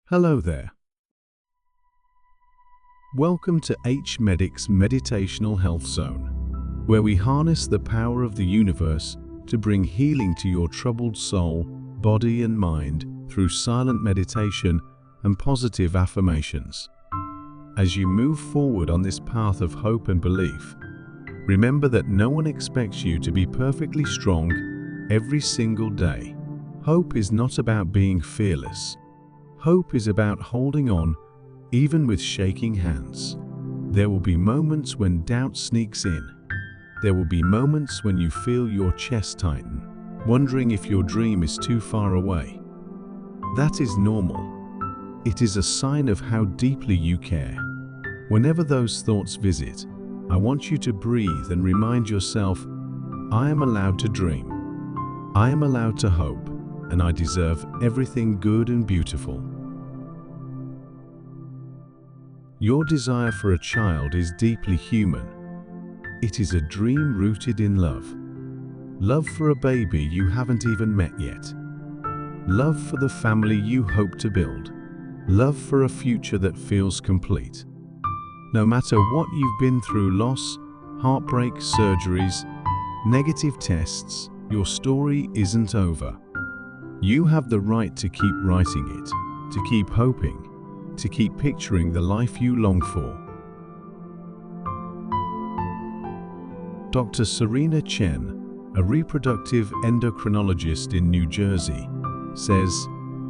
Hello there. Welcome to HMedics Meditational Health Zone, where we harness the power of the universe to bring healing to your troubled soul, body and mind through silent meditation and positive affirmations. As you move forward on this path of hope and belief, remember that no one expects you to be perfectly strong every single day. Hope is not about being fearless. Hope is about holding on, even with shaking hands. There will be moments when doubt sneaks in. There will be moments when you feel your chest tighten, wondering if your dream is too far away. That is normal. It is a sign of how deeply you care. Whenever those thoughts visit, I want you to breathe and remind yourself, I am allowed to dream. I am allowed to hope, and I deserve everything good and beautiful. Your desire for a child is deeply human. It is a dream rooted in love. Love for a baby you haven't even met yet. Love for the family you hope to build. Love for a future that feels complete. No matter what you've been through, loss, heartbreak, surgeries, negative tests, your story isn't over. You have the right to keep writing it, to keep hoping, to keep picturing the life you long for. Dr. Serena Chen, a reproductive endocrinologist in New Jersey, says,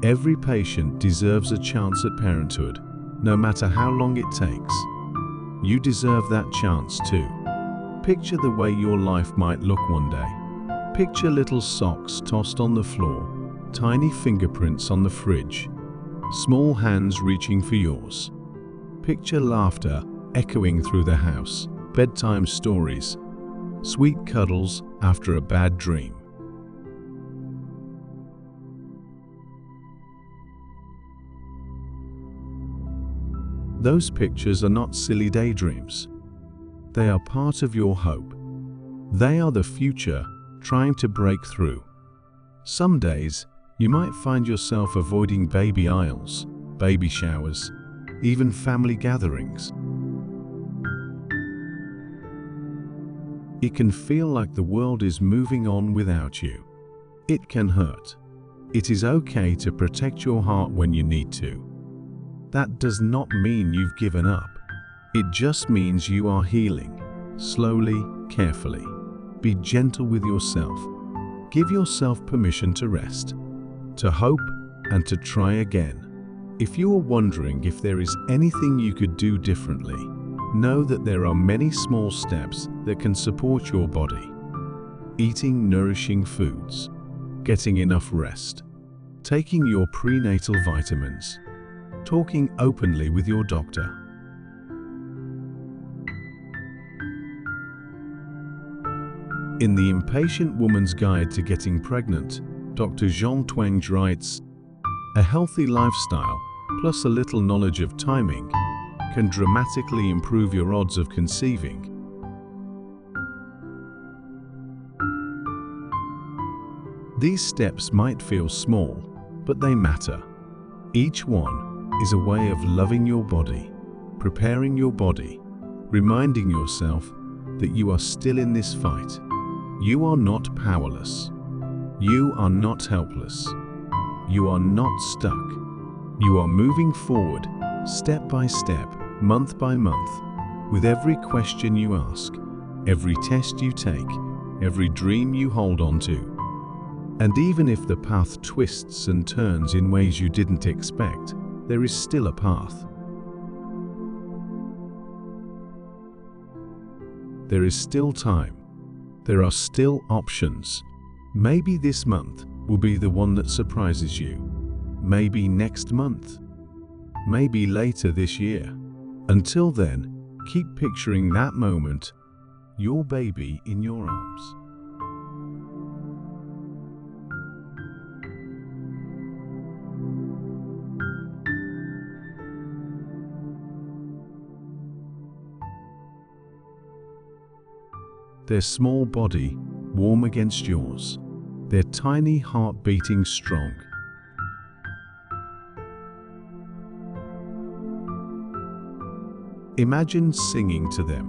every patient deserves a chance at parenthood, no matter how long it takes. You deserve that chance too. Picture the way your life might look one day. Picture little socks tossed on the floor, tiny fingerprints on the fridge, small hands reaching for yours. Picture laughter echoing through the house, bedtime stories, sweet cuddles after a bad dream. Those pictures are not silly daydreams. They are part of your hope. They are the future trying to break through. Some days, you might find yourself avoiding baby aisles, baby showers, even family gatherings. It can feel like the world is moving on without you. It can hurt. It is okay to protect your heart when you need to. That does not mean you've given up. It just means you are healing, slowly, carefully. Be gentle with yourself. Give yourself permission to rest, to hope, and to try again. If you are wondering if there is anything you could do differently, know that there are many small steps that can support your body. Eating nourishing foods, getting enough rest, taking your prenatal vitamins, talking openly with your doctor. In The Impatient Woman's Guide to Getting Pregnant, Dr. Jean Twenge writes, a healthy lifestyle plus a little knowledge of timing can dramatically improve your odds of conceiving. These steps might feel small, but they matter. Each one is a way of loving your body, preparing your body, reminding yourself that you are still in this fight. You are not powerless. You are not helpless. You are not stuck. You are moving forward, step by step, month by month, with every question you ask, every test you take, every dream you hold on to. And even if the path twists and turns in ways you didn't expect, there is still a path. There is still time. There are still options. Maybe this month will be the one that surprises you. Maybe next month. Maybe later this year. Until then, keep picturing that moment, your baby in your arms. Their small body warm against yours, their tiny heart beating strong. Imagine singing to them.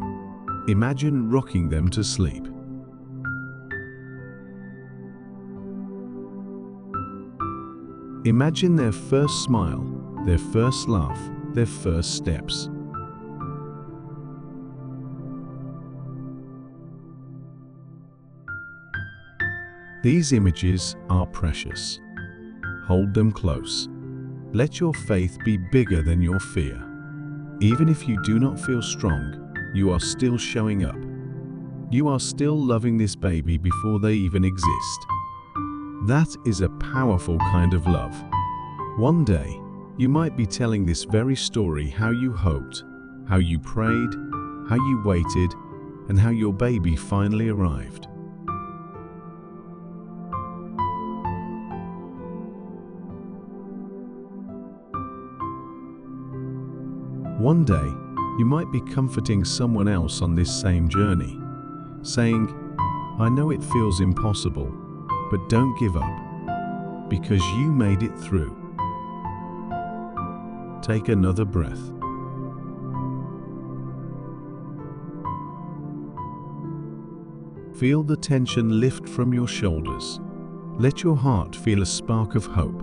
Imagine rocking them to sleep. Imagine their first smile, their first laugh, their first steps. These images are precious. Hold them close. Let your faith be bigger than your fear. Even if you do not feel strong, you are still showing up. You are still loving this baby before they even exist. That is a powerful kind of love. One day, you might be telling this very story, how you hoped, how you prayed, how you waited, and how your baby finally arrived. One day, you might be comforting someone else on this same journey, saying, "I know it feels impossible, but don't give up, because you made it through." Take another breath. Feel the tension lift from your shoulders. Let your heart feel a spark of hope.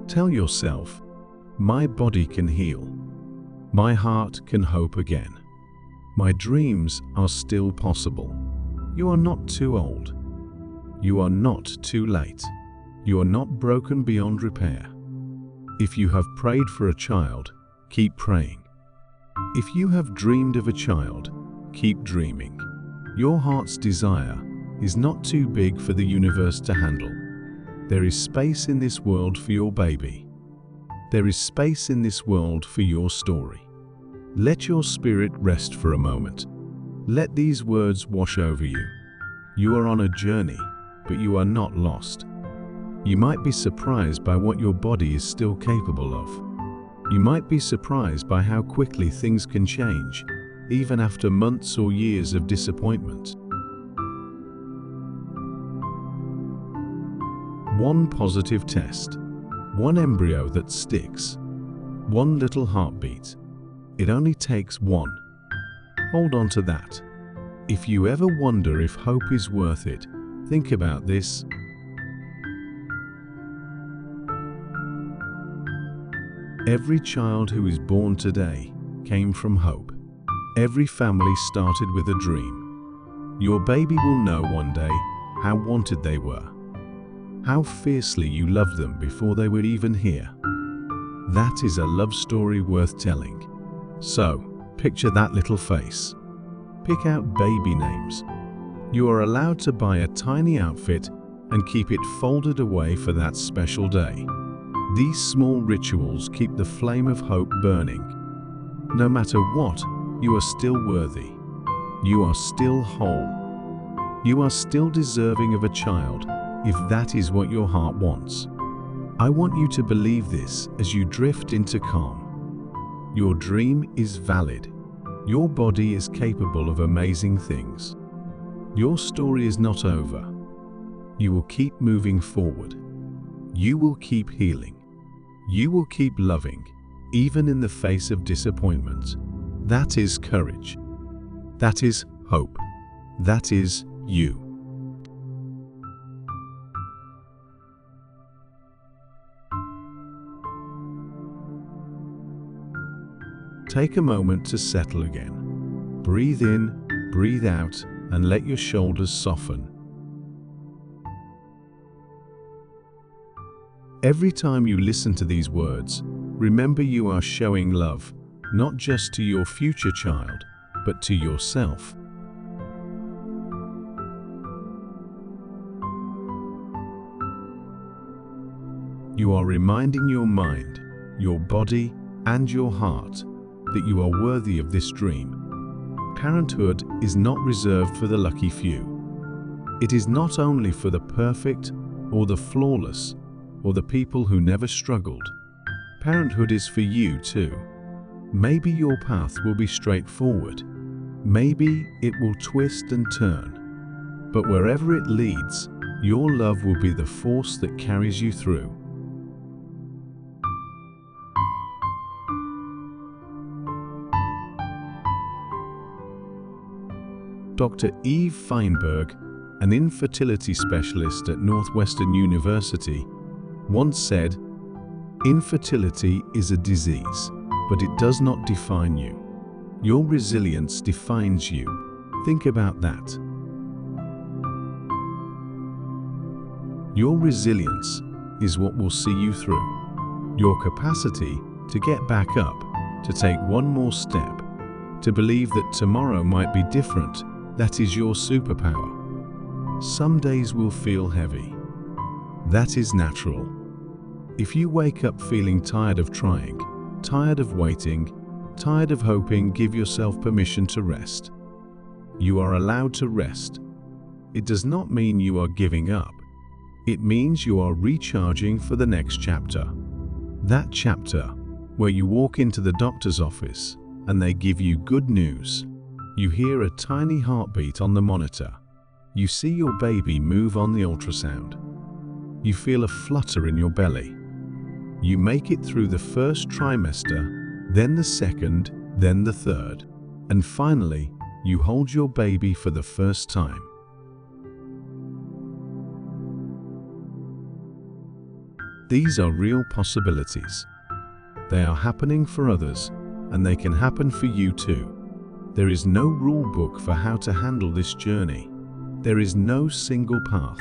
Tell yourself, "My body can heal. My heart can hope again. My dreams are still possible." You are not too old. You are not too late. You are not broken beyond repair. If you have prayed for a child, keep praying. If you have dreamed of a child, keep dreaming. Your heart's desire is not too big for the universe to handle. There is space in this world for your baby. There is space in this world for your story. Let your spirit rest for a moment. Let these words wash over you. You are on a journey, but you are not lost. You might be surprised by what your body is still capable of. You might be surprised by how quickly things can change, even after months or years of disappointment. One positive test, one embryo that sticks, one little heartbeat. It only takes one. Hold on to that. If you ever wonder if hope is worth it, think about this. Every child who is born today came from hope. Every family started with a dream. Your baby will know one day how wanted they were, how fiercely you loved them before they were even here. That is a love story worth telling. So, picture that little face. Pick out baby names. You are allowed to buy a tiny outfit and keep it folded away for that special day. These small rituals keep the flame of hope burning. No matter what, you are still worthy. You are still whole. You are still deserving of a child, if that is what your heart wants. I want you to believe this as you drift into calm. Your dream is valid. Your body is capable of amazing things. Your story is not over. You will keep moving forward. You will keep healing. You will keep loving, even in the face of disappointment. That is courage. That is hope. That is you. Take a moment to settle again. Breathe in, breathe out, and let your shoulders soften. Every time you listen to these words, remember you are showing love, not just to your future child, but to yourself. You are reminding your mind, your body, and your heart that you are worthy of this dream. Parenthood is not reserved for the lucky few. It is not only for the perfect or the flawless or the people who never struggled. Parenthood is for you too. Maybe your path will be straightforward. Maybe it will twist and turn. But wherever it leads, your love will be the force that carries you through. Dr. Eve Feinberg, an infertility specialist at Northwestern University, once said, "Infertility is a disease, but it does not define you. Your resilience defines you." Think about that. Your resilience is what will see you through. Your capacity to get back up, to take one more step, to believe that tomorrow might be different, that is your superpower. Some days will feel heavy. That is natural. If you wake up feeling tired of trying, tired of waiting, tired of hoping, give yourself permission to rest. You are allowed to rest. It does not mean you are giving up. It means you are recharging for the next chapter. That chapter where you walk into the doctor's office and they give you good news. You hear a tiny heartbeat on the monitor. You see your baby move on the ultrasound. You feel a flutter in your belly. You make it through the first trimester, then the second, then the third, and finally, you hold your baby for the first time. These are real possibilities. They are happening for others, and they can happen for you too. There is no rule book for how to handle this journey. There is no single path.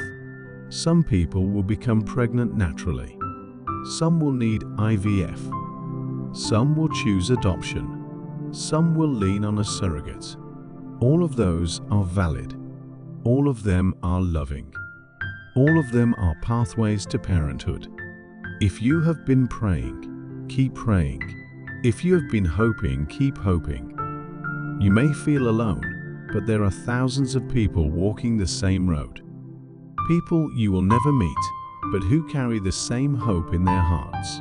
Some people will become pregnant naturally. Some will need IVF. Some will choose adoption. Some will lean on a surrogate. All of those are valid. All of them are loving. All of them are pathways to parenthood. If you have been praying, keep praying. If you have been hoping, keep hoping. You may feel alone, but there are thousands of people walking the same road. People you will never meet, but who carry the same hope in their hearts.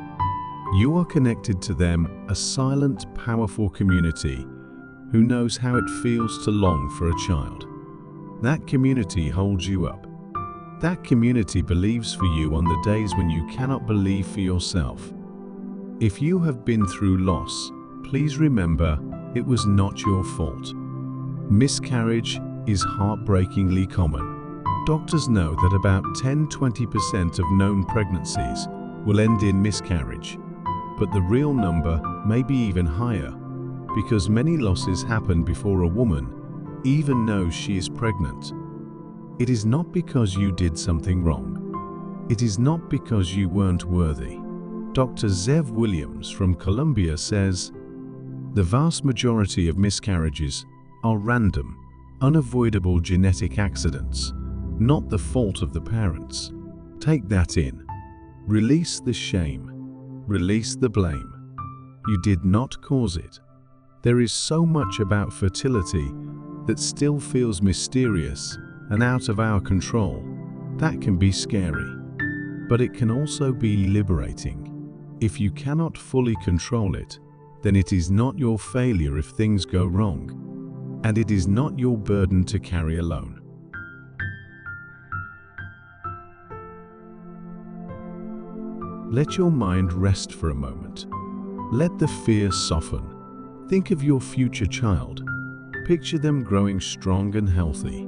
You are connected to them, a silent, powerful community who knows how it feels to long for a child. That community holds you up. That community believes for you on the days when you cannot believe for yourself. If you have been through loss, please remember it was not your fault. Miscarriage is heartbreakingly common. Doctors know that about 10–20% of known pregnancies will end in miscarriage, but the real number may be even higher because many losses happen before a woman even knows she is pregnant. It is not because you did something wrong. It is not because you weren't worthy. Dr. Zev Williams from Columbia says, "The vast majority of miscarriages are random, unavoidable genetic accidents, not the fault of the parents." Take that in. Release the shame. Release the blame. You did not cause it. There is so much about fertility that still feels mysterious and out of our control. That can be scary, but it can also be liberating. If you cannot fully control it, then it is not your failure if things go wrong, and it is not your burden to carry alone. Let your mind rest for a moment. Let the fear soften. Think of your future child. Picture them growing strong and healthy.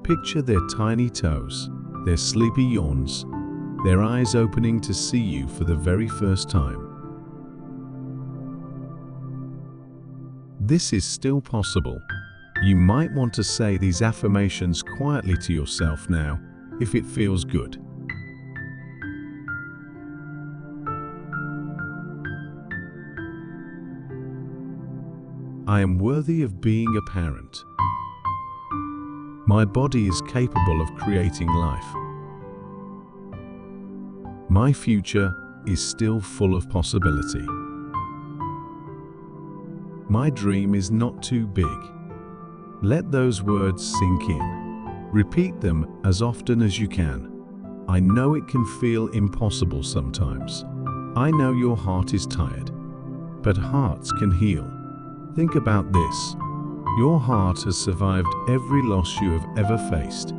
Picture their tiny toes, their sleepy yawns, their eyes opening to see you for the very first time. This is still possible. You might want to say these affirmations quietly to yourself now, if it feels good. I am worthy of being a parent. My body is capable of creating life. My future is still full of possibility. My dream is not too big. Let those words sink in. Repeat them as often as you can. I know it can feel impossible sometimes. I know your heart is tired, but hearts can heal. Think about this. Your heart has survived every loss you have ever faced.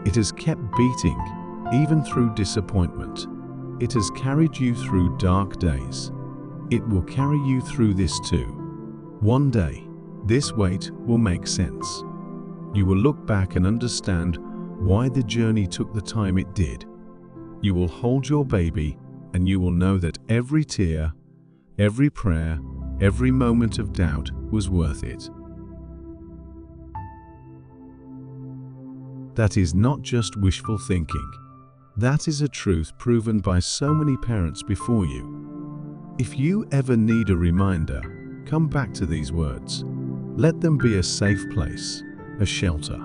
It has kept beating, even through disappointment. It has carried you through dark days. It will carry you through this too. One day, this weight will make sense. You will look back and understand why the journey took the time it did. You will hold your baby and you will know that every tear, every prayer, every moment of doubt was worth it. That is not just wishful thinking. That is a truth proven by so many parents before you. If you ever need a reminder, come back to these words. Let them be a safe place, a shelter.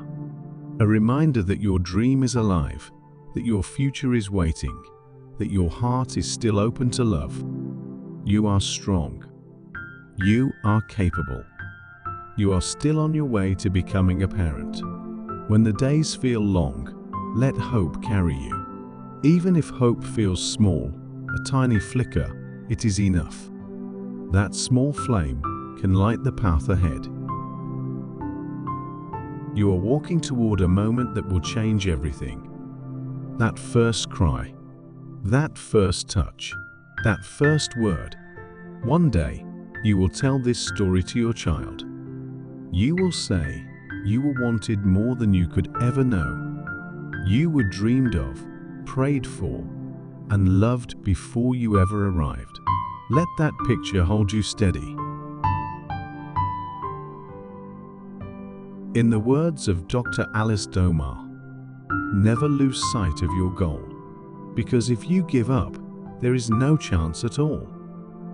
A reminder that your dream is alive, that your future is waiting, that your heart is still open to love. You are strong. You are capable. You are still on your way to becoming a parent. When the days feel long, let hope carry you. Even if hope feels small, a tiny flicker, it is enough. That small flame can light the path ahead. You are walking toward a moment that will change everything. That first cry, that first touch, that first word. One day, you will tell this story to your child. You will say, you were wanted more than you could ever know. You were dreamed of, prayed for, and loved before you ever arrived. Let that picture hold you steady. In the words of Dr. Alice Domar, never lose sight of your goal, because if you give up, there is no chance at all.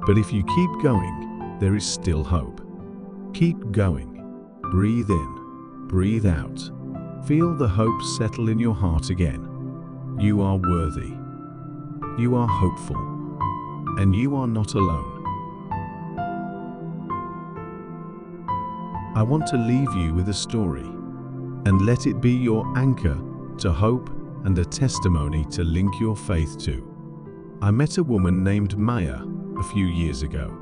But if you keep going, there is still hope. Keep going. Breathe in, breathe out. Feel the hope settle in your heart again. You are worthy. You are hopeful. And you are not alone. I want to leave you with a story, and let it be your anchor to hope and a testimony to link your faith to. I met a woman named Maya a few years ago.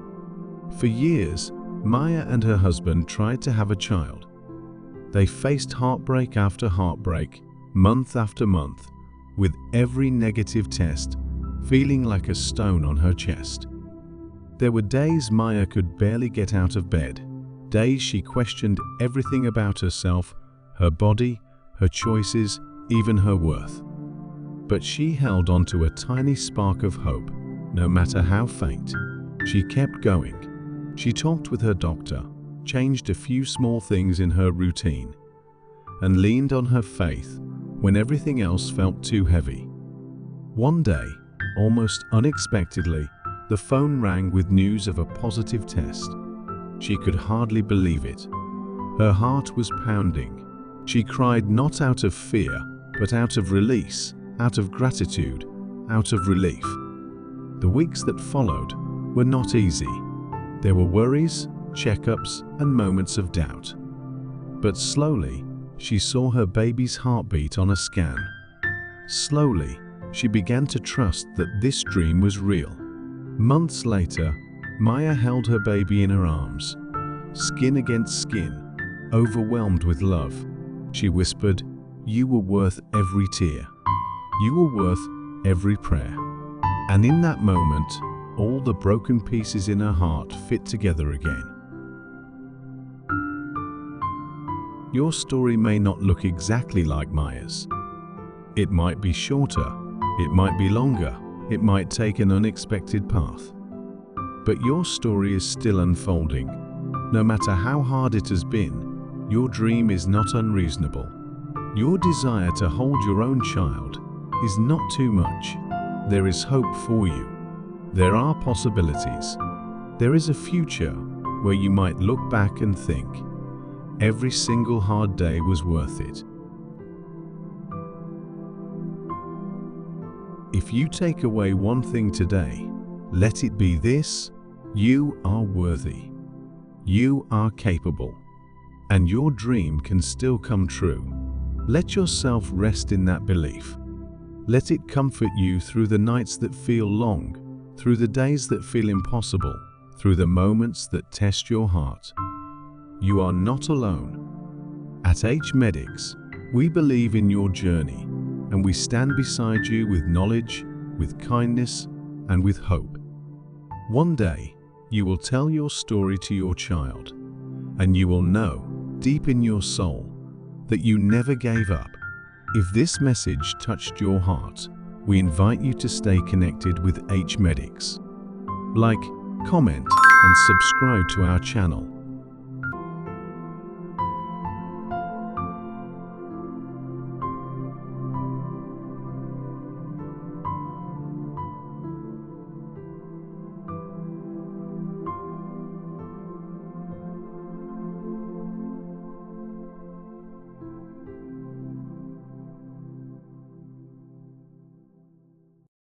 For years, Maya and her husband tried to have a child. They faced heartbreak after heartbreak, month after month, with every negative test feeling like a stone on her chest. There were days Maya could barely get out of bed, days she questioned everything about herself, her body, her choices, even her worth. But she held on to a tiny spark of hope, no matter how faint. She kept going. She talked with her doctor, changed a few small things in her routine, and leaned on her faith when everything else felt too heavy. One day, almost unexpectedly, the phone rang with news of a positive test. She could hardly believe it. Her heart was pounding. She cried not out of fear, but out of release, out of gratitude, out of relief. The weeks that followed were not easy. There were worries, checkups, and moments of doubt. But slowly, she saw her baby's heartbeat on a scan. Slowly, she began to trust that this dream was real. Months later, Maya held her baby in her arms, skin against skin, overwhelmed with love. She whispered, "You were worth every tear. You were worth every prayer." And in that moment, all the broken pieces in her heart fit together again. Your story may not look exactly like Maya's. It might be shorter, it might be longer, it might take an unexpected path. But your story is still unfolding. No matter how hard it has been, your dream is not unreasonable. Your desire to hold your own child is not too much. There is hope for you. There are possibilities. There is a future where you might look back and think, every single hard day was worth it. If you take away one thing today, let it be this: you are worthy. You are capable. And your dream can still come true. Let yourself rest in that belief. Let it comfort you through the nights that feel long, through the days that feel impossible, through the moments that test your heart. You are not alone. At HMedics, we believe in your journey, and we stand beside you with knowledge, with kindness, and with hope. One day, you will tell your story to your child, and you will know, deep in your soul, that you never gave up. If this message touched your heart, we invite you to stay connected with HMedics. Like, comment, and subscribe to our channel.